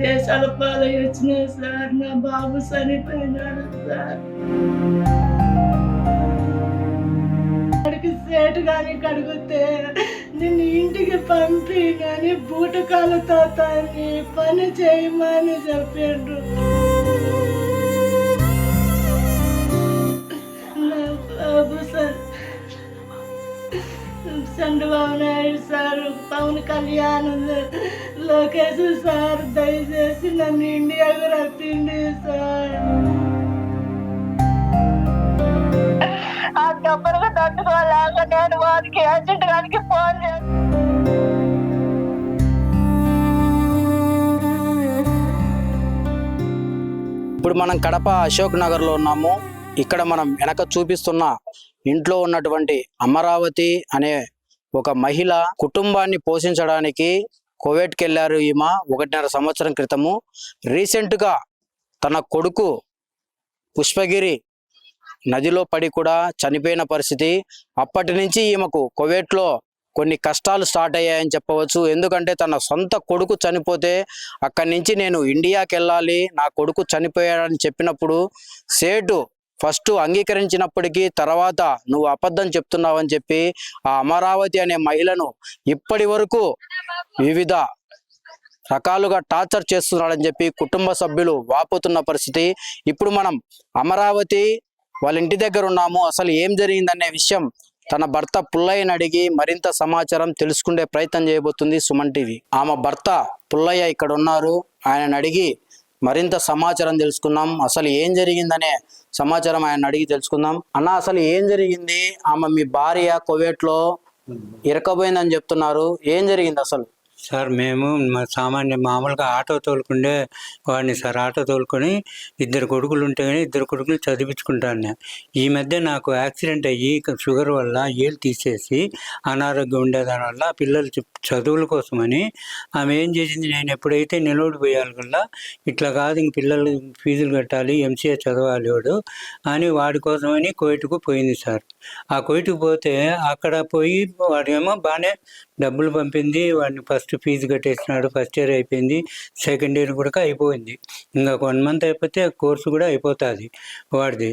దేశాల పాలై వచ్చినాయి సార్. నా బాబు చనిపోయినాడు సార్. వాడికి సేటు కానీ కడిగితే నిన్ను ఇంటికి పంపి కానీ బూటకాలతో తాన్ని పని చేయమని చెప్పిండ్రు. నా బాబు sir Chandrababu Naidu sir, Pawan Kalyan, Lokesh sir, దయచేసి నన్ను ఇండియాకు రప్పిండి సార్. ఆ డబ్బులుగా తట్టుకోలేక నేను వారికి అర్జెంట్ గారికి ఫోన్ చేస్తాను. ఇప్పుడు మనం కడప అశోక్ నగర్లో ఉన్నాము. ఇక్కడ మనం వెనక చూపిస్తున్న ఇంట్లో ఉన్నటువంటి అమరావతి అనే ఒక మహిళ కుటుంబాన్ని పోషించడానికి కువైట్కి వెళ్ళారు. ఈమె 1.5 సంవత్సరం క్రితము రీసెంట్గా తన కొడుకు పుష్పగిరి నదిలో పడి కూడా చనిపోయిన పరిస్థితి. అప్పటి నుంచి ఈమెకు కువైట్లో కొన్ని కష్టాలు స్టార్ట్ అయ్యాయని చెప్పవచ్చు. ఎందుకంటే తన సొంత కొడుకు చనిపోతే అక్కడి నుంచి నేను ఇండియాకి వెళ్ళాలి, నా కొడుకు చనిపోయాడని చెప్పినప్పుడు సేటు ఫస్ట్ అంగీకరించినప్పటికీ తర్వాత నువ్వు అబద్ధం చెప్తున్నావని చెప్పి ఆ అమరావతి అనే మహిళను ఇప్పటి వరకు వివిధ రకాలుగా టార్చర్ చేస్తున్నాడని చెప్పి కుటుంబ సభ్యులు వాపోతున్న పరిస్థితి. ఇప్పుడు మనం అమరావతి వాళ్ళ ఇంటి దగ్గర ఉన్నాము. అసలు ఏం జరిగిందనే విషయం తన భర్త పుల్లయ్యని అడిగి మరింత సమాచారం తెలుసుకునే ప్రయత్నం చేయబోతుంది సుమన్ టీవీ. ఆమె భర్త పుల్లయ్య ఇక్కడ ఉన్నారు, ఆయనను అడిగి మరింత సమాచారం తెలుసుకుందాం. అసలు ఏం జరిగిందనే సమాచారం ఆయన అడిగి తెలుసుకుందాం. అన్న, అసలు ఏం జరిగింది? ఆమె మీ భార్య కువైట్లో ఇరకపోయిందని చెప్తున్నారు, ఏం జరిగింది అసలు? సార్ మేము మామూలుగా ఆటో తోలుకుండే వాడిని సార్. ఆటో తోలుకొని 2 కొడుకులు ఉంటే కానీ 2 కొడుకులు చదివించుకుంటాను. ఈ మధ్య నాకు యాక్సిడెంట్ అయ్యి షుగర్ వల్ల ఏళ్ళు తీసేసి అనారోగ్యం ఉండేదాని వల్ల పిల్లలు చదువుల కోసమని ఆమె ఏం చేసింది, నేను ఎప్పుడైతే నిలబడిపోయాలి కల్లా ఇట్లా కాదు, ఇంక పిల్లలు ఫీజులు కట్టాలి, ఎంసీఏ చదవాలి వాడు అని వాడి కోసమని కువైట్కు పోయింది సార్. ఆ కువైట్కు పోతే అక్కడ పోయి వాడేమో బాగానే డబ్బులు పంపింది, వాడిని ఫస్ట్ ఫీజు కట్టేసినాడు. ఫస్ట్ ఇయర్ అయిపోయింది, సెకండ్ ఇయర్ కూడా అయిపోయింది. ఇంకా 1 మంత్ అయిపోతే కోర్సు కూడా అయిపోతుంది వాడిది.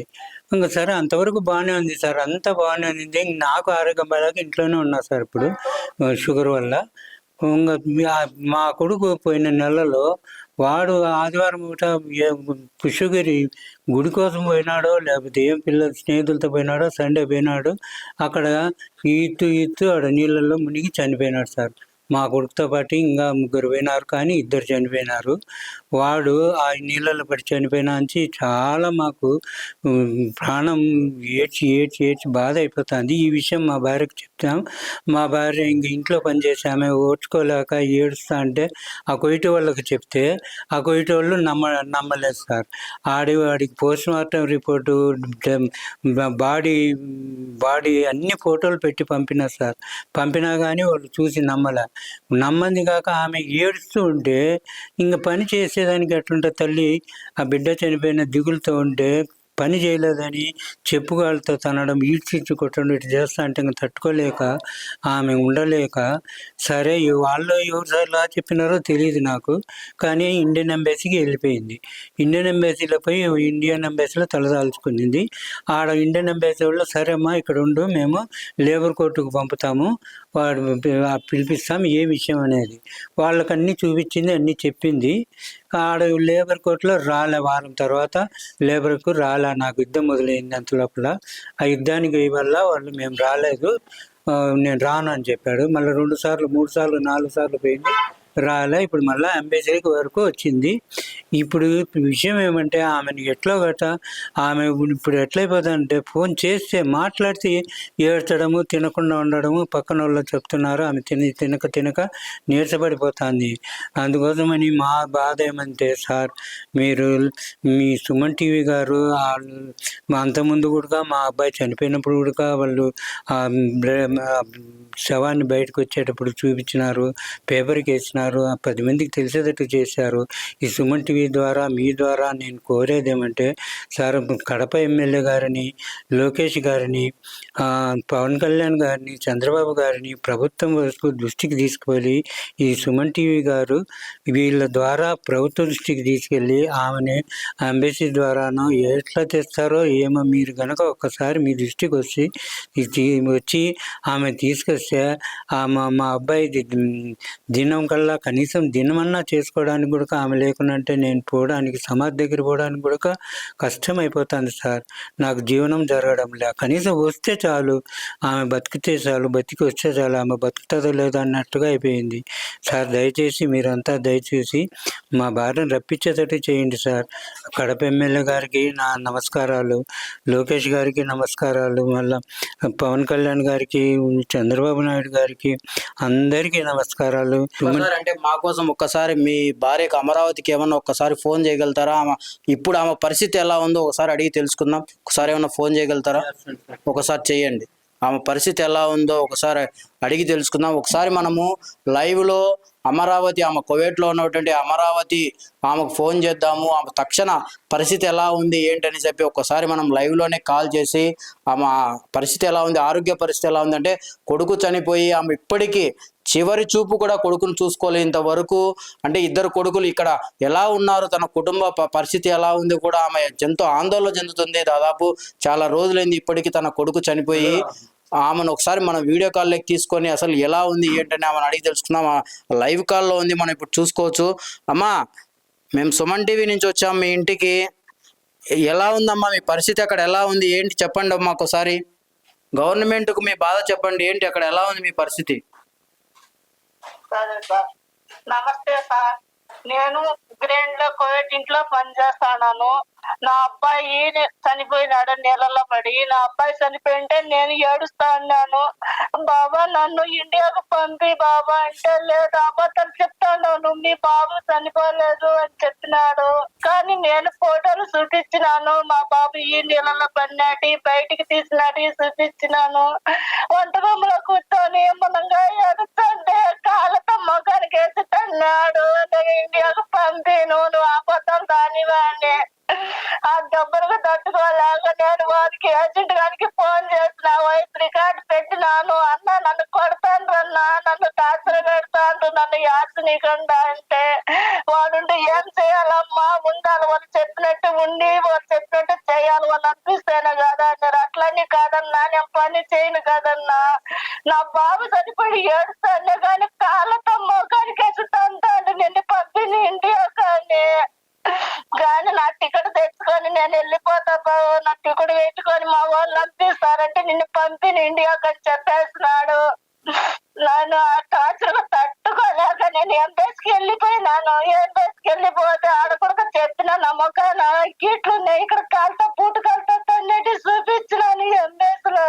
ఇంకా సరే అంతవరకు బాగానే ఉంది సార్, అంతా బాగానే ఉంది. నాకు ఆరోగ్యం బాగా ఇంట్లోనే ఉన్నా సార్ ఇప్పుడు షుగర్ వల్ల. ఇంకా మా కొడుకు పోయిన నెలలో వాడు ఆదివారం పూట పుష్పగిరి గుడి కోసం పోయినాడో లేకపోతే ఏం పిల్లల స్నేహితులతో పోయినాడో సండే పోయినాడు. అక్కడ ఈత్తు ఆడ నీళ్ళల్లో మునిగి చనిపోయినాడు సార్. మా కొడుకుతో పాటు ఇంకా 3 పోయినారు, కానీ 2 చనిపోయినారు. వాడు ఆ నీళ్ళలో పడి చనిపోయినా నుంచి చాలా మాకు ప్రాణం ఏడ్చి బాధ అయిపోతుంది. ఈ విషయం మా భార్యకు చెప్తాం. మా భార్య ఇంక ఇంట్లో పనిచేసామే ఓడ్చుకోలేక ఏడుస్తా అంటే ఆ కొయిటి వాళ్ళకి చెప్తే ఆ కొయిటి వాళ్ళు నమ్మలేదు సార్. వాడికి పోస్ట్ మార్టం రిపోర్టు, బాడీ అన్ని ఫోటోలు పెట్టి పంపినా సార్. పంపినా కానీ వాళ్ళు చూసి నమ్మంది కాక ఆమె ఏడుస్తూ ఉంటే ఇంకా పని చేసేదానికి ఎట్లుంటే తల్లి ఆ బిడ్డ చనిపోయిన దిగులుతో ఉంటే పని చేయలేదని చెప్పుగాలతో తనడం, ఈడ్చిచ్చి కొట్టడం ఇటు చేస్తా అంటే ఇంకా తట్టుకోలేక ఆమె ఉండలేక సరే వాళ్ళు ఎవరిసార్లు చెప్పినారో తెలియదు నాకు, కానీ ఇండియన్ ఎంబసీకి వెళ్ళిపోయింది. ఇండియన్ ఎంబసీలో పోయి ఇండియన్ ఎంబసీలో తలదాల్చుకునింది. ఆడ ఇండియన్ ఎంబసీ వాళ్ళు సరే అమ్మా ఇక్కడ ఉండు, మేము లేబర్ కోర్టుకు పంపుతాము, వాడు పిలిపిస్తాం ఏ విషయం అనేది వాళ్ళకి అన్నీ చూపించింది, అన్నీ చెప్పింది. ఆడ లేబర్ కోర్టులో రాలే. వారం తర్వాత లేబర్కు రాలే. నాకు యుద్ధం మొదలైంది. అంత లోపల ఆ యుద్ధానికి వల్ల వాళ్ళు మేము రాలేదు, నేను రాను అని చెప్పాడు. మళ్ళీ 2 సార్లు 3 సార్లు 4 సార్లు పోయింది, రాలే. ఇప్పుడు మళ్ళీ ఎంబసీకి వరకు వచ్చింది. ఇప్పుడు విషయం ఏమంటే ఆమెను ఎట్లా గట్ట ఆమె ఇప్పుడు ఎట్లయిపోతుందంటే ఫోన్ చేస్తే మాట్లాడితే ఏడ్చడము, తినకుండా ఉండడము, పక్కన వాళ్ళు చెప్తున్నారు ఆమె తినక నీరసపడిపోతుంది. అందుకోసమని మా బాధ ఏమంటే సార్, మీరు మీ సుమన్ టీవీ గారు అంతకుముందు కూడా మా అబ్బాయి చనిపోయినప్పుడు కూడా వాళ్ళు శవాన్ని బయటకు వచ్చేటప్పుడు చూపించినారు, పేపర్కి వేసినారు. చేస్తున్నారు, 10 మందికి తెలిసేటట్టు చేశారు. ఈ సుమన్ టీవీ ద్వారా మీ ద్వారా నేను కోరేదేమంటే సార్, కడప ఎమ్మెల్యే గారిని, లోకేష్ గారిని, పవన్ కళ్యాణ్ గారిని, చంద్రబాబు గారిని ప్రభుత్వం వరకు దృష్టికి తీసుకువెళ్ళి ఈ సుమన్ టీవీ గారు వీళ్ళ ద్వారా ప్రభుత్వ దృష్టికి తీసుకెళ్ళి ఆమెని ఎంబసీ ద్వారానో ఎట్లా తెస్తారో ఏమో, మీరు కనుక ఒక్కసారి మీ దృష్టికి వచ్చి ఆమె తీసుకొస్తే మా అబ్బాయి దినం కల్లా కనీసం దినమన్నా చేసుకోవడానికి కూడా ఆమె లేకుండా నేను పోవడానికి సమాధి దగ్గర పోవడానికి కూడా కష్టం అయిపోతుంది సార్. నాకు జీవనం జరగడం లే. కనీసం వస్తే చాలు, ఆమె బతికితే చాలు, బతికి వస్తే చాలు, ఆమె బతుకుతుందో లేదో అన్నట్టుగా అయిపోయింది సార్. దయచేసి మీరంతా దయచేసి మా భార్యను రప్పించేటట్టు చేయండి సార్. కడప ఎమ్మెల్యే గారికి నా నమస్కారాలు, లోకేష్ గారికి నమస్కారాలు, మళ్ళా పవన్ కళ్యాణ్ గారికి, చంద్రబాబు నాయుడు గారికి, అందరికీ నమస్కారాలు. అంటే మా కోసం ఒక్కసారి మీ భార్యకు అమరావతికి ఏమన్నా ఒక్కసారి ఫోన్ చేయగలుగుతారా? ఇప్పుడు ఆమె పరిస్థితి ఎలా ఉందో ఒకసారి అడిగి తెలుసుకుందాం. ఒకసారి ఏమన్నా ఫోన్ చేయగలుగుతారా? ఒకసారి చేయండి. ఆమె పరిస్థితి ఎలా ఉందో ఒకసారి అడిగి తెలుసుకుందాం. ఒకసారి మనము లైవ్లో అమరావతి, ఆమె కువైట్లో ఉన్నటువంటి అమరావతి ఆమెకు ఫోన్ చేద్దాము. ఆమె తక్షణ పరిస్థితి ఎలా ఉంది ఏంటని చెప్పి ఒక్కసారి మనం లైవ్లోనే కాల్ చేసి ఆమె పరిస్థితి ఎలా ఉంది, ఆరోగ్య పరిస్థితి ఎలా ఉంది, అంటే కొడుకు చనిపోయి ఆమె ఇప్పటికీ చివరి చూపు కూడా కొడుకును చూసుకోలేంత వరకు, అంటే ఇద్దరు కొడుకులు ఇక్కడ ఎలా ఉన్నారు, తన కుటుంబ పరిస్థితి ఎలా ఉంది కూడా ఆమె ఎంతో ఆందోళన చెందుతుంది. దాదాపు చాలా రోజులైంది ఇప్పటికీ తన కొడుకు చనిపోయి. ఆమెను ఒకసారి మనం వీడియో కాల్లోకి తీసుకొని అసలు ఎలా ఉంది ఏంటని ఆమెను అడిగి తెలుసుకుందాం. లైవ్ కాల్లో ఉంది, మనం ఇప్పుడు చూసుకోవచ్చు. అమ్మా, మేము సుమన్ టీవీ నుంచి వచ్చాం మీ ఇంటికి. ఎలా ఉందమ్మా మీ పరిస్థితి, అక్కడ ఎలా ఉంది ఏంటి చెప్పండి అమ్మా. ఒకసారి గవర్నమెంట్కు మీ బాధ చెప్పండి, ఏంటి అక్కడ ఎలా ఉంది మీ పరిస్థితి? సరే సార్. నమస్తే సార్. నేను గ్రైండ్ లో కోవిడ్ ఇంట్లో పని చేస్తాను. నా అబ్బాయి చనిపోయినాడు నీళ్ళలో పడి. నా అబ్బాయి చనిపోయింటే నేను ఏడుస్తా ఉన్నాను. బాబా నన్ను ఇండియాకు పంపి బాబా అంటే, లేదు అబద్ధాలు చెప్తాను, మీ బాబు చనిపోలేదు అని చెప్పినాడు. కానీ నేను ఫోటోలు చూపించినాను, మా బాబు ఈ నీళ్ళలో పడినాటి బయటికి తీసినాటి చూపించినాను. వంటగంలో కూర్చొని మునంగా ఏడుస్తుంటే కాళ్ళతో మొగానికి వేసి తన్నాడు. ఇండియాకు పంపి నువ్వు అబద్ధాలు దానివాడిని. ఆ దెబ్బలకు తట్టుకోలేక నేను వారికి ఏజెంట్ గారికి ఫోన్ చేసిన, వైస్ రికార్డు పెట్టినాను. అన్న నన్ను కొడతాను అన్నా, నన్ను టార్చర్ పెడతాను, నన్ను యాచనీయకుండా అంటే వాడుంటే ఏం చేయాలమ్మా, ఉండాలి, వాళ్ళు చెప్పినట్టు ఉండి వాళ్ళు చెప్పినట్టు చేయాలి, వాళ్ళు అనిపిస్తేనే కదా అన్నారు. అట్లనే కాదన్నా, నేను పని చేయను కదన్నా. నా బాబు చనిపోయి ఏడుస్తానే కానీ కాళ్ళతో మొగానికి వేసుకుంటాను నిన్ను పంపిణీ ఇండియా కానీ నా టికెట్ తెచ్చుకొని నేను వెళ్ళిపోతా బాబు, నా టికెట్ పెట్టుకొని మా వాళ్ళు పంపిస్తారంటే నిన్ను పంపిణీ ఇండియాకి అని చెప్పేస్తున్నాడు. నేను ఆ టార్చర్ తట్టుకోలేక నేను ఎంబెస్కి వెళ్ళిపోయినాను. ఎంబెస్కి వెళ్ళిపోతే ఆడ కూడా చెప్పిన నమ్మకాన గిట్లున్నాయి, ఇక్కడ కాలుతో పూట కాలుతో తన్నిటి చూపించినాను ఎంబెస్ లో.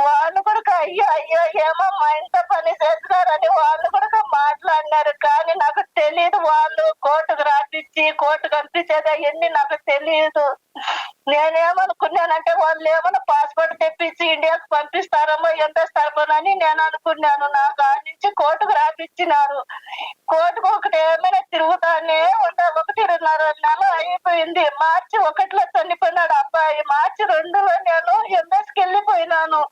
వాళ్ళు కూడా అయ్యో అయ్యో ఏమో మా ఇంత పని చేస్తున్నారని వాళ్ళు కూడా మాట్లాడినారు. కానీ నాకు తెలియదు, వాళ్ళు కోర్టుకు రాపిచ్చి కోర్టు పంపించేది అవన్నీ నాకు తెలియదు. నేనేమనుకున్నానంటే వాళ్ళు ఏమైనా పాస్పోర్ట్ తెప్పించి ఇండియాకు పంపిస్తారేమో ఎంబెస్ తరపునని నేను అనుకున్నాను. నాకు ఆ నుంచి కోర్టుకు రాపిచ్చినారు. కోర్టుకు ఒకటి ఏమైనా తిరుగుతానే ఉండే 1.5 నెల అయిపోయింది. మార్చి 1లో చనిపోయినాడు అబ్బాయి. మార్చి 2లో నేను ఎంబెస్కి వెళ్ళిపోయినాను.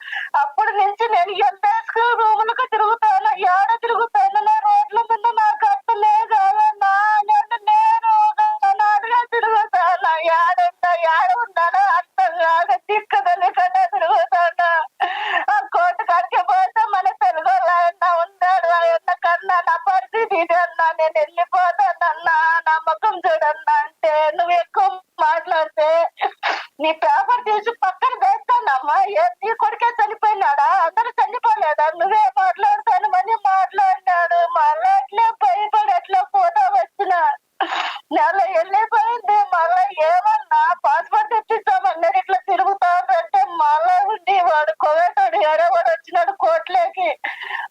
అప్పటి నుంచి నేను ఎంబెస్ రూములకు తిరుగుతాను, ఏడ తిరుగుతాను, నా రోడ్ల మీద నాకు అర్థమే కాదన్నా. నేను నాడుగా తిరుగుతాను, ఏడ ఉన్నానో అర్థం కాదు, దిక్కదని కన్నా తిరుగుతాను. ఆ కోర్టు కాడికి పోతే మన తెలుగు ఉన్నాడు, ఆయన కన్నా నా పరిస్థితి ఇది అన్నా, నేను వెళ్ళిపోతానన్నా, నా ముఖం చూడన్నా అంటే నువ్వు ఎక్కువ మాట్లాడితే నీ పేపర్ తీసి పక్కన వేస్తానమ్మా. నీ కొడుకే చనిపోయినాడా, అందరూ చనిపోలేదా, నువ్వే మాట్లాడతాను అని మాట్లాడినాడు. మళ్ళా అట్లే భయపడి అట్లా ఫోటో వచ్చిన నెల వెళ్ళిపోయింది. మళ్ళా ఏమన్నా పాస్పోర్ట్ తెప్పిస్తామన్నారు, ఇట్లా తిరుగుతాడంటే మళ్ళా ఉండి వాడు కోవేటాడు ఎడవాడు వచ్చినాడు కోర్టులోకి.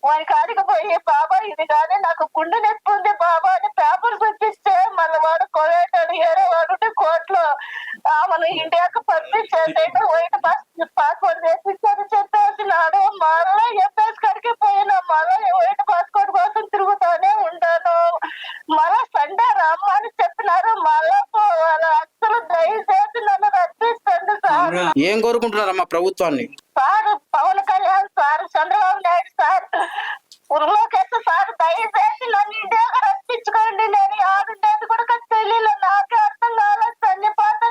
వాడి కాడికి పోయి బాబా ఇది కానీ నాకు గుండె నొప్పి ఉంది బాబా అని పేపర్ చూపిస్తే మళ్ళీ వాడు కోవేటాడు ఎడవాడు కోర్టులో ఆమెను ఇండియాకు పంపించేసి వైట్ పాస్పోర్ట్ తెప్పించారు చెప్పేసినాడు. మళ్ళా ఎంబెస్ కాడికి పోయినా మళ్ళా వైట్ పాస్పోర్ట్ కోసం తిరుగుతానే ఉంటారు. ఏం కోరుకుంటున్నారమ్మా ప్రభుత్వాన్ని? Sir Pawan Kalyan sir, Chandrababu Naidu sir, Lokesh sir, దయచేసి నన్ను ఇండియాకి రప్పించుకోండి. నేను ఆడుండేది కూడా తెలియదు, నాకే అర్థం కాలేదు. చనిపోతే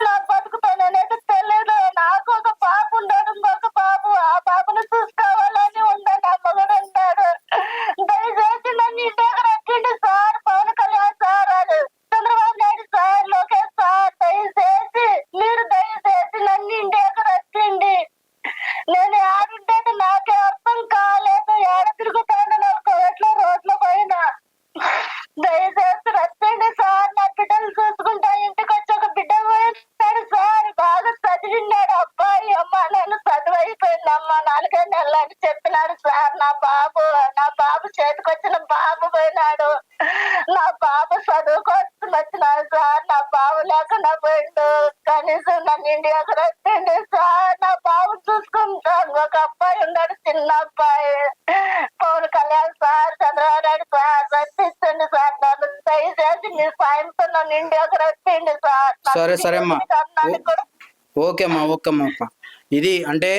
నా బతుకుతాను అనేది తెలియదు. నాకు ఒక పాప ఉన్నాడు, ఇంకొక బాబు, ఆ బాబును చూసుకోవాలని ఉందా, నా మగడు ఉన్నాడు. దయచేసి నన్ను ఇండియాకి రప్పిండి సార్, పవన్ కళ్యాణ్ సార్, అది చంద్రబాబు నాయుడు సార్, లోకేష్ సార్, దయచేసి మీరు దయచేసి నన్ను ఇండియాకి రప్పిండి. నేను ఆడుండేది నాకే అర్థం కాలేదు. ఏడ తిరుగుతాను నాకు ఎట్లా రోడ్ల పైన. దయచేసి రచ్చండి సార్, నా బిడ్డలు చూసుకుంటా. ఇంటికి వచ్చి ఒక బిడ్డ పోయినాడు సార్, బాగా చదివినాడు అబ్బాయి. అమ్మ నేను చదువు అయిపోయింది అమ్మ, 4 నెలలు అని చెప్పినాడు సార్. నా బాబు చేతికి వచ్చిన బాబు పోయినాడు. నా బాబు చదువు కోసం వచ్చినాడు సార్, నా బాబు లేకుండా పోయిండు. కనీసం నన్ను ఇండియాకి రచ్చండి సార్, నా బాబు చూసుకుంటాను. ఒక అబ్బాయి ఉన్నాడు, చిన్న అబ్బాయి. పవన్ కళ్యాణ్ సార్, చంద్రబాబు నాయుడు సార్, రప్పించండి సార్. నన్ను దయచేసి మీ సాయంతో నన్ను ఇండియాకి రప్పిండి సార్. సరే అమ్మా, ఓకే అమ్మా. ఇది అంటే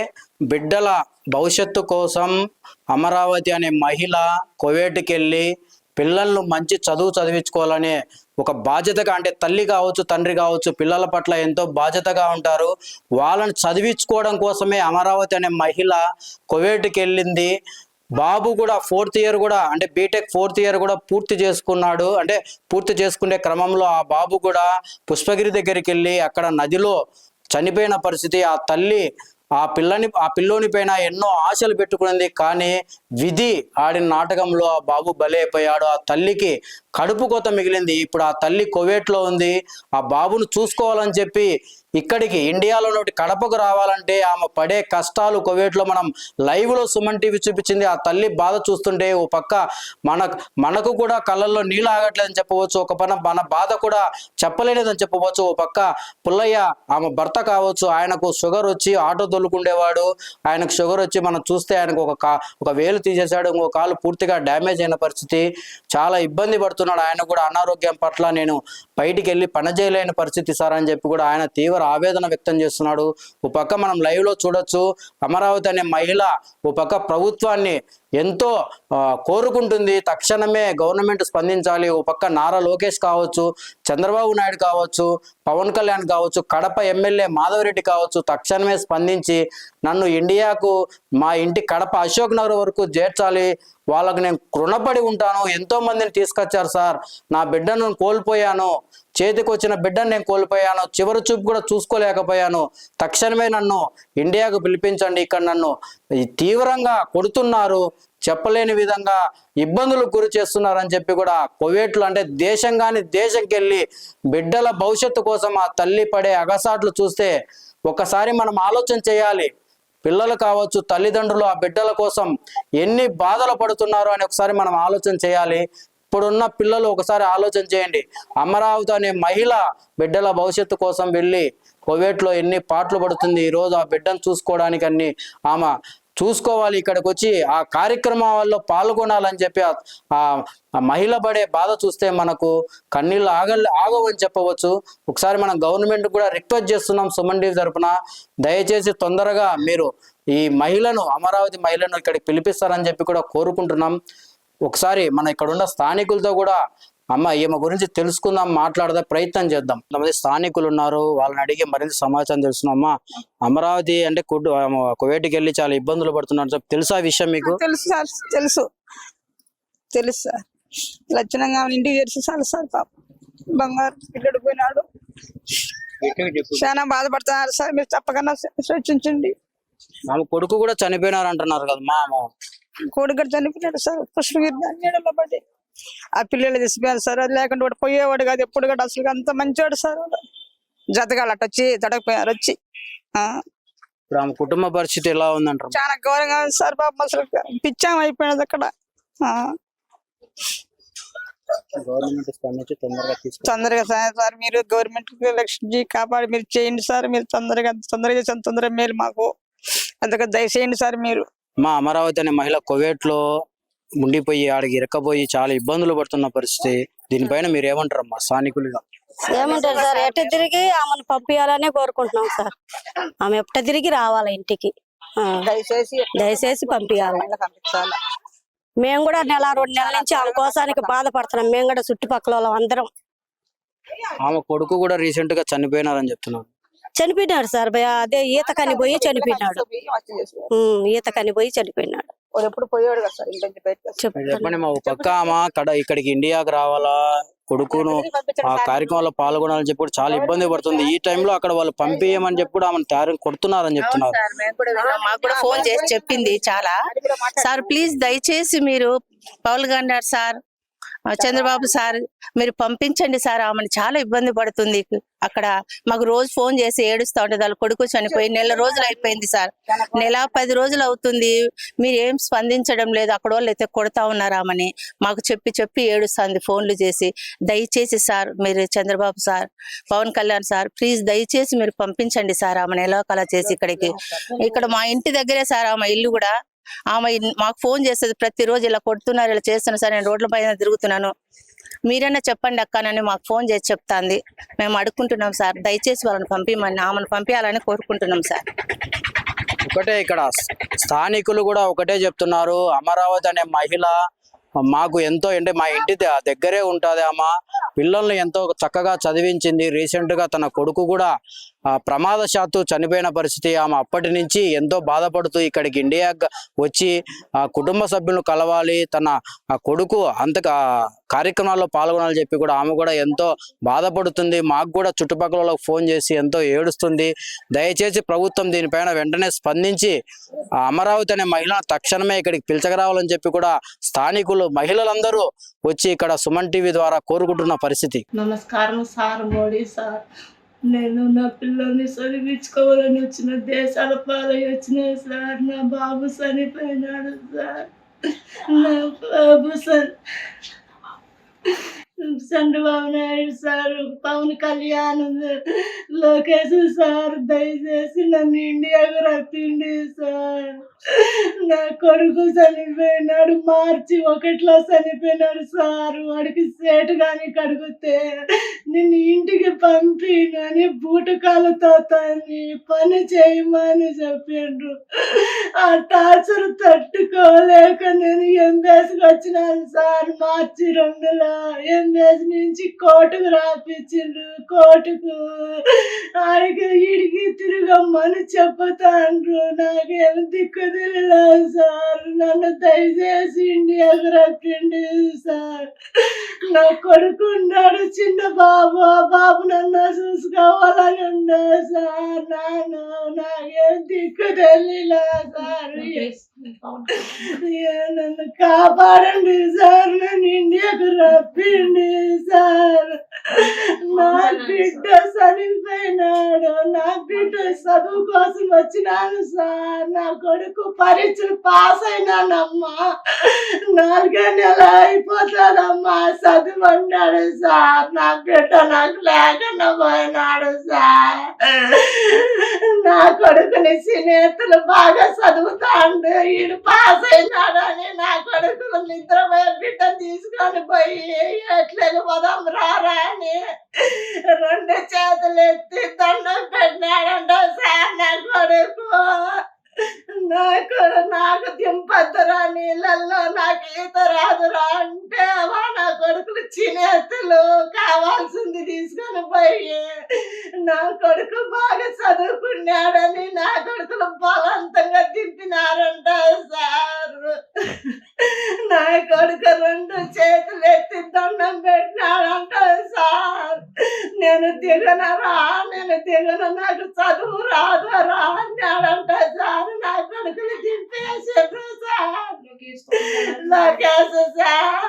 బిడ్డల భవిష్యత్తు కోసం అమరావతి అనే మహిళ కువైట్కి వెళ్ళి పిల్లలను మంచి చదువు చదివించుకోవాలనే ఒక బాధ్యతగా, అంటే తల్లి కావచ్చు తండ్రి కావచ్చు పిల్లల పట్ల ఎంతో బాధ్యతగా ఉంటారు. వాళ్ళని చదివించుకోవడం కోసమే అమరావతి అనే మహిళ కువైట్కి వెళ్ళింది. బాబు కూడా 4th ఇయర్ కూడా, అంటే బీటెక్ 4th ఇయర్ కూడా పూర్తి చేసుకున్నాడు. అంటే పూర్తి చేసుకునే క్రమంలో ఆ బాబు కూడా పుష్పగిరి దగ్గరికి వెళ్ళి అక్కడ నదిలో చనిపోయిన పరిస్థితి. ఆ తల్లి ఆ పిల్లోని పైన ఎన్నో ఆశలు పెట్టుకున్నది, కానీ విధి ఆడిన నాటకంలో ఆ బాబు బలైపోయాడు. ఆ తల్లికి కడుపు కోత మిగిలింది. ఇప్పుడు ఆ తల్లి కువైట్లో ఉంది. ఆ బాబును చూసుకోవాలని చెప్పి ఇక్కడికి ఇండియాలో కడపకు రావాలంటే ఆమె పడే కష్టాలు కువైట్లో మనం లైవ్లో సుమన్ టీవీ చూపించింది. ఆ తల్లి బాధ చూస్తుంటే ఓ పక్క మనకు కూడా కళ్ళల్లో నీళ్ళు ఆగట్లేదని చెప్పవచ్చు, ఒక పక్క మన బాధ కూడా చెప్పలేనిదని చెప్పవచ్చు. ఓ పక్క పుల్లయ్య ఆమె భర్త కావచ్చు, ఆయనకు షుగర్ వచ్చి ఆటో తోలుకుండేవాడు. ఆయనకు షుగర్ వచ్చి మనం చూస్తే ఆయనకు ఒక వేలు తీసేశాడు, ఇంకో కాలు పూర్తిగా డ్యామేజ్ అయిన పరిస్థితి. చాలా ఇబ్బంది పడుతున్నాడు. ఆయన కూడా అనారోగ్యం పట్ల నేను బయటికి వెళ్ళి పని చేయలేని పరిస్థితి సార్ అని చెప్పి కూడా ఆయన తీవ్ర ఆవేదన వ్యక్తం చేస్తున్నాడు. ఓ పక్క మనం లైవ్ లో చూడొచ్చు, అమరావతి అనే మహిళ ఓ పక్క ప్రభుత్వాన్ని ఎంతో కోరుకుంటుంది, తక్షణమే గవర్నమెంట్ స్పందించాలి. ఓ పక్క నారా లోకేష్ కావచ్చు, చంద్రబాబు నాయుడు కావచ్చు, పవన్ కళ్యాణ్ కావచ్చు, కడప ఎమ్మెల్యే మాధవరెడ్డి కావచ్చు, తక్షణమే స్పందించి నన్ను ఇండియాకు మా ఇంటి కడప అశోక్ నగర్ వరకు చేర్చాలి. వాళ్ళకు నేను రుణపడి ఉంటాను. ఎంతో మందిని తీసుకొచ్చారు సార్, నా బిడ్డను కోల్పోయాను, చేతికి వచ్చిన బిడ్డను నేను కోల్పోయాను, చివరి చూపు కూడా చూసుకోలేకపోయాను. తక్షణమే నన్ను ఇండియాకు పిలిపించండి, ఇక్కడ నన్ను తీవ్రంగా కొడుతున్నారు, చెప్పలేని విధంగా ఇబ్బందులకు గురి చేస్తున్నారని చెప్పి కూడా కువైట్లో, అంటే దేశంగాని దేశంకి వెళ్ళి బిడ్డల భవిష్యత్తు కోసం ఆ తల్లి పడే అగసాట్లు చూస్తే ఒకసారి మనం ఆలోచన చేయాలి. పిల్లలు కావచ్చు, తల్లిదండ్రులు ఆ బిడ్డల కోసం ఎన్ని బాధలు పడుతున్నారో అని ఒకసారి మనం ఆలోచన చేయాలి. ఇప్పుడున్న పిల్లలు ఒకసారి ఆలోచన చేయండి. అమరావతి అనే మహిళ బిడ్డల భవిష్యత్తు కోసం వెళ్ళి కువైట్లో ఎన్ని పాటలు పడుతుంది. ఈరోజు ఆ బిడ్డను చూసుకోవడానికి అన్ని ఆమె చూసుకోవాలి, ఇక్కడికి వచ్చి ఆ కార్యక్రమాల్లో పాల్గొనాలని చెప్పి ఆ మహిళ పడే బాధ చూస్తే మనకు కన్నీళ్ళు ఆగవని చెప్పవచ్చు. ఒకసారి మనం గవర్నమెంట్ కూడా రిక్వెస్ట్ చేస్తున్నాం సుమన్ టీవీ తరపున, దయచేసి తొందరగా మీరు ఈ మహిళను, అమరావతి మహిళను ఇక్కడికి పిలిపిస్తారని చెప్పి కూడా కోరుకుంటున్నాం. ఒకసారి మన ఇక్కడ ఉన్న స్థానికులతో కూడా ఈమె గురించి తెలుసుకుందాం, మాట్లాడదా ప్రయత్నం చేద్దాం. కొంతమంది స్థానికులు ఉన్నారు, వాళ్ళని అడిగి మరింత సమాచారం తెలుసుకున్నామా. అమరావతి అంటే కువైట్కి వెళ్ళి చాలా ఇబ్బందులు పడుతున్నారు, తెలుసా విషయం మీకు? తెలుసు సార్, తెలుసు సార్. లక్షణంగా ఇంటికి చేసి చాలు సార్. పాప బంగారు పిల్లడు పోయినాడు, చాలా బాధపడుతున్నారు సార్. మీరు తప్పకుండా సూచించండి. కొడుకు కూడా చనిపోయినారు అంటున్నారు కదా మామ? కొడుకు కూడా చనిపోయినాడు సార్, పుష్పగిరి నీడలో పడి. ఆ పిల్లలు తీసిపోయారు సార్, అది లేకుండా వాడు పోయేవాడు కాదు ఎప్పుడు కూడా. అసలు అంత మంచివాడు సార్. జతగాలు అట్ట వచ్చి తడకపోయారు వచ్చి. ఇప్పుడు ఆమె కుటుంబ పరిస్థితి ఎలా ఉందంటారు? చాలా ఘోరంగా ఉంది సార్. పాపం అసలు పిచ్చాం అయిపోయినది అక్కడ. గవర్నమెంట్ తొందరగా సార్ మీరు గవర్నమెంట్ రక్షించి కాపాడి మీరు చేయండి సార్. మీరు తొందరగా చేసిన తొందరగా మేలు మాకు, అందుకే దయచేయండి సార్ మీరు. మా అమరావతి అనే మహిళ కువైట్లో ఉండిపోయి ఆడికి ఇరకపోయి చాలా ఇబ్బందులు పడుతున్న పరిస్థితి. దీనిపైన మీరు ఏమంటారమ్మా స్థానికులుగా? ఏమంటారు సార్, ఎట్ట తిరిగి ఆమెను పంపించాలనే కోరుకుంటున్నాం సార్. ఆమె ఎట్ట తిరిగి రావాలి ఇంటికి. దయచేసి పంపించాలి. మేము కూడా 1-2 నెలల నుంచి ఆమె కోసానికి బాధపడుతున్నాం. మేము కూడా చుట్టుపక్కల వాళ్ళం అందరం. ఆమె కొడుకు కూడా రీసెంట్ గా చనిపోయినారని చెప్తున్నారు. చనిపోయినాడు సార్. అదే ఈతకని పోయి చనిపోయినాడు. ఈతకని పోయి చనిపోయినాడు. ఎప్పుడు పోయాడు కదా సార్ ఇంటి బయట. చెప్పండి మా పక్క ఆమె ఇక్కడికి ఇండియాకి రావాలా, కొడుకును ఆ కార్యక్రమంలో పాల్గొనాలని చెప్పి చాలా ఇబ్బంది పడుతుంది. ఈ టైంలో అక్కడ వాళ్ళు పంపించమని చెప్పి కూడా ఆమెను తయారు కొడుతున్నారని చెప్తున్నారు. మాకు కూడా ఫోన్ చేసి చెప్పింది చాలా. సార్ ప్లీజ్ దయచేసి మీరు పవన్ కళ్యాణ్ సార్, చంద్రబాబు సార్ మీరు పంపించండి సార్, ఆమెను చాలా ఇబ్బంది పడుతుంది అక్కడ. మాకు రోజు ఫోన్ చేసి ఏడుస్తా ఉంటుంది. వాళ్ళ కొడుకు చనిపోయి 1 నెల రోజులు అయిపోయింది సార్. 10 రోజులు అవుతుంది. మీరు ఏం స్పందించడం లేదు. అక్కడ వాళ్ళు అయితే కొడతా ఉన్నారు ఆమెని. మాకు చెప్పి ఏడుస్తుంది ఫోన్లు చేసి. దయచేసి సార్ మీరు Chandrababu sir, Pawan Kalyan sir please దయచేసి మీరు పంపించండి సార్ ఆమెను ఎలా కలా చేసి ఇక్కడికి. ఇక్కడ మా ఇంటి దగ్గరే సార్ ఆమె ఇల్లు కూడా. ఆమె మాకు ఫోన్ చేస్తుంది ప్రతిరోజు, ఇలా కొడుతున్నారు ఇలా చేస్తున్నారు సార్, నేను రోడ్ల పైన తిరుగుతున్నాను, మీరైనా చెప్పండి అక్కనని మాకు ఫోన్ చేసి చెప్తాంది. మేము అడుక్కుంటున్నాం సార్, దయచేసి వాళ్ళని పంపించమని ఆమెను పంపించాలని కోరుకుంటున్నాం సార్. ఒకటే ఇక్కడ స్థానికులు కూడా ఒకటే చెప్తున్నారు, అమరావతి అనే మహిళ మాకు ఎంతో అంటే మా ఇంటి దగ్గరే ఉంటుంది. ఆమె పిల్లల్ని ఎంతో చక్కగా చదివించింది. రీసెంట్ గా తన కొడుకు కూడా ప్రమాదశాత్తు చనిపోయిన పరిస్థితి. ఆమె అప్పటి నుంచి ఎంతో బాధపడుతూ ఇక్కడికి ఇండియా వచ్చి ఆ కుటుంబ సభ్యులను కలవాలి, తన కొడుకు కార్యక్రమాల్లో పాల్గొనాలని చెప్పి కూడా ఆమె కూడా ఎంతో బాధపడుతుంది. మాకు కూడా చుట్టుపక్కల వాళ్ళకి ఫోన్ చేసి ఎంతో ఏడుస్తుంది. దయచేసి ప్రభుత్వం దీనిపైన వెంటనే స్పందించి అమరావతి అనే మహిళను తక్షణమే ఇక్కడికి పిలిచగరావాలని చెప్పి కూడా స్థానికులు మహిళలందరూ వచ్చి ఇక్కడ సుమన్ టీవీ ద్వారా కోరుకుంటున్న పరిస్థితి. నమస్కారం సార్, మోడీ సార్. నేను నా పిల్లల్ని చదివించుకోవాలని వచ్చిన, దేశాల పాలై వచ్చిన సార్. నా బాబు చనిపోయినాడు సార్. నా బాబు చంద్రబాబు నాయుడు సార్, పవన్ కళ్యాణ్, లోకేష్ సార్ దయచేసి నన్ను ఇండియాకు రప్పిండి సార్. నా కొడుకు చనిపోయినాడు, మార్చి 1లో చనిపోయినాడు సార్. వాడికి సేటు కానీ కడిగితే నిన్ను ఇంటికి పంపినని బూటకాలతో పని చేయమని చెప్పిండ్రు. ఆ టార్చర్ తట్టుకోలేక నేను ఎంబీఎస్కి వచ్చినాను సార్. మార్చి 2లో ఎంబీఎస్ నుంచి కోర్టుకు రాపించిండ్రు. కోర్టుకు ఆడికి ఈడికి తిరగమ్మని చెప్పుతాండ్రు. నాకేం దిక్కు తెలియలేదు సార్. నన్ను దయచేసి ఇండియాకు రప్పిండి సార్. నా కొడుకు ఉన్నాడు చిన్న బాబు, ఆ బాబు నన్ను చూసుకోవాలని ఉండే సార్. నాకేం దిక్కు తెలియలే సార్. నన్ను కాపాడండి సార్, నన్ను ఇండియాకు రప్పిండి సార్. నా బిడ్డ చనిపోయినాడు. నా బిడ్డ చదువు కోసం వచ్చినాను సార్. నా కొడుకు పరీక్షలు పాస్ అయినానమ్మా. 4వ నెల అయిపోతానమ్మా. చదువున్నాడు సార్. నా బిడ్డ నాకు లేకుండా పోయినాడు సార్. నా కొడుకుని స్నేహితులు బాగా చదువుతాండు, ఈడు పాస్ అయినాడని నా కొడుకులు నిద్రపోయే బిడ్డ తీసుకొని పోయి ఎట్లేదు పోదాం రారా అని 2 చేతులు ఎత్తి దండం పెట్టినాడంట సార్. నా కొడుకు నాకు దింపద్దురా నీళ్ళల్లో, నాకు ఈత రాదురా అంటే నా కొడుకులు చినేతులు కావాల్సింది తీసుకొని పోయి నా కొడుకు బాగా చదువుకున్నాడని నా కొడుకులు బలవంతంగా దింపినారంట సార్. నా కొడుకు 2 చేతులు ఎత్తి దండం పెట్టినాడంట సార్. నేను దిగనరా, నాకు చదువు రాదరా అన్నాడంట సార్. నా కొడుకులు దింపేసారు sir. Lokesh sir,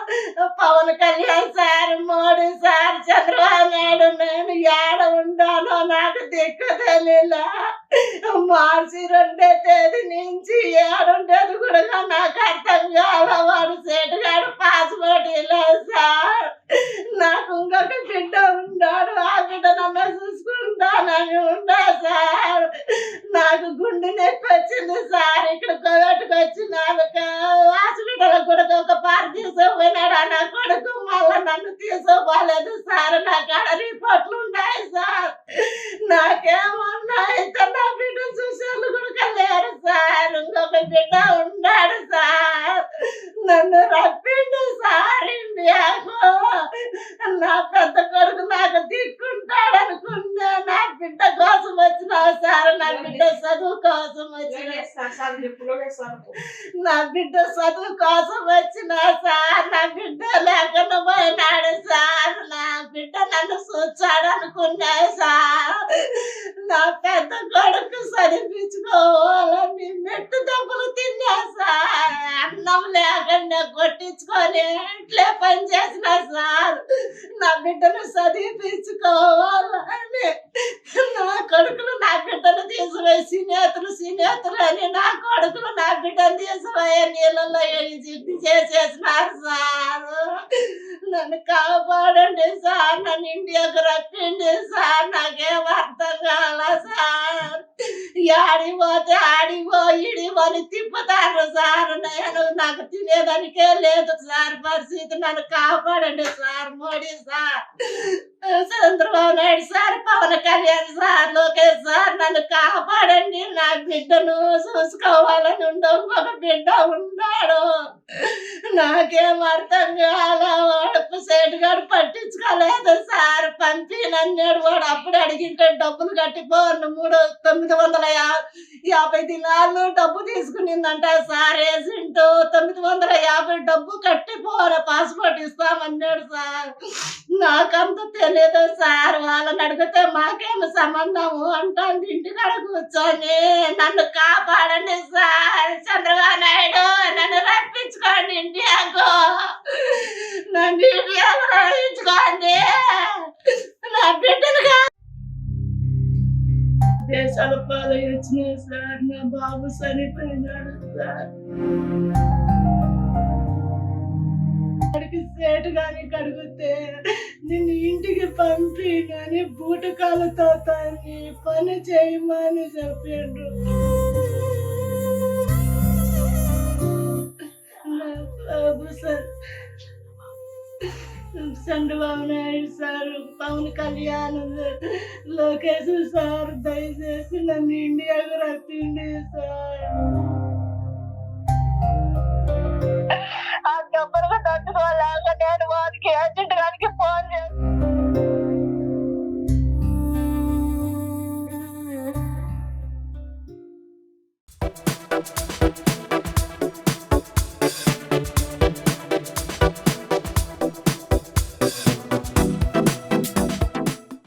Pawan Kalyan sir, Modi sir, Chandrababu Naidu, నేను ఏడ ఉండాలో నాకు దిక్కు తెలియలా. మార్చి 2వ తేదీ నుంచి ఏడుండేది కూడా నాకు అర్థం కాల. వాడు సేటుగాడు పాస్పోర్ట్ లేదు సార్. నాకు ఇంకొక బిడ్డ ఉన్నాడు, ఆ బిడ్డ నన్ను చూసుకుంటానని ఉండా సార్. నాకు గుండె నొప్పి వచ్చింది సార్. ఇక్కడ కోవిడ్కి వచ్చినాక హాస్పిటల్ కూడా ఒక పార్క్ తీసుకుపోయినాడు నా కొడుకు. మళ్ళా నన్ను తీసుకోలేదు సార్. నా కాడ రిపోర్ట్లు ఉన్నాయి సార్. నాకేమన్నా అయితే నా బిడ్డ చూసేళ్ళు కూడా లేరు సార్. ఇంకొక బిడ్డ ఉన్నాడు సార్. నన్ను రప్పిండు సార్ ఇండియాకు. నా పెద్ద కొడుకు నాకు దిక్కుంటాడు అనుకున్నా. నా బిడ్డ కోసం వచ్చినా సార్. నా బిడ్డ చదువు కోసం వచ్చిన నా బిడ్డ చదువు కోసం వచ్చినా సార్. నా బిడ్డ లేకుండా పోయినాడు సార్. నా బిడ్డ నన్ను చూచాడు అనుకున్నా సార్. నా పెద్ద కొడుకు చదివించుకోవాలని మెట్టు దెబ్బలు తిన్నా సార్. అన్నం లేకుండా కొట్టించుకొని ఇంట్లో పని చేసిన సార్. నా బిడ్డను చదివించుకోవాలని నా కొడుకులు నా బిడ్డను తీసిపోయి సినేతులు అని నా కొడుకులు నా బిడ్డను తీసిపోయే నీళ్ళలో సిద్ధి చేసేసినారు సార్. నన్ను కాపాడండి సార్. నన్ను ఇండియాకు రప్పిండి సార్. నాకేం అర్థం కాల సార్. ఆడిపోతే ఆడిపో ఇడిపోని తిప్పుతారు సార్. నాకు తినేదానికే లేదు సార్ పరిస్థితి. నన్ను కాపాడండి sir. Modi sir, Chandrababu Naidu sir, Pawan Kalyan sir, Lokesh sir, నన్ను కాపాడండి. నా బిడ్డను చూసుకోవాలని ఇంకొక బిడ్డ ఉన్నాడు. నాకేం అర్థం కాలా. వాడు సేటుగాడు పట్టించుకోలేదు సార్. పంపినన్నాడు. వాడు అప్పుడు అడిగింటే డబ్బులు కట్టిపోను 950 దినాలు డబ్బు తీసుకునిందంట సార్. ఏజెంట్ 950 డబ్బు కట్టిపోను పాస్పోర్ట్ ఇస్తామన్నాడు సార్. నాకంత తెలియదు సార్. వాళ్ళని అడిగితే మాకేమి సంబంధము అంటాను. ఇంటికాడ కూర్చొని నన్ను కాపాడండి సార్. చంద్రబాబు నాయుడు నన్ను రప్పించుకోండి ఇండియాకు. నన్ను ఇండియాకు రప్పించుకోండి. నా బిడ్డలుగా దేశాల పాలై వచ్చినాయి సార్. నా బాబు చనిపోయినాడు సార్. అక్కడికి సేటు కానీ కడిగితే నిన్ను ఇంటికి పంపి కానీ బూటకాలతో పని చేయమని చెప్పిండు. నా బాబు sir Chandrababu Naidu sir, Pawan Kalyan, Lokesh sir, దయచేసి నన్ను ఇండియాకు రప్పిండి సార్.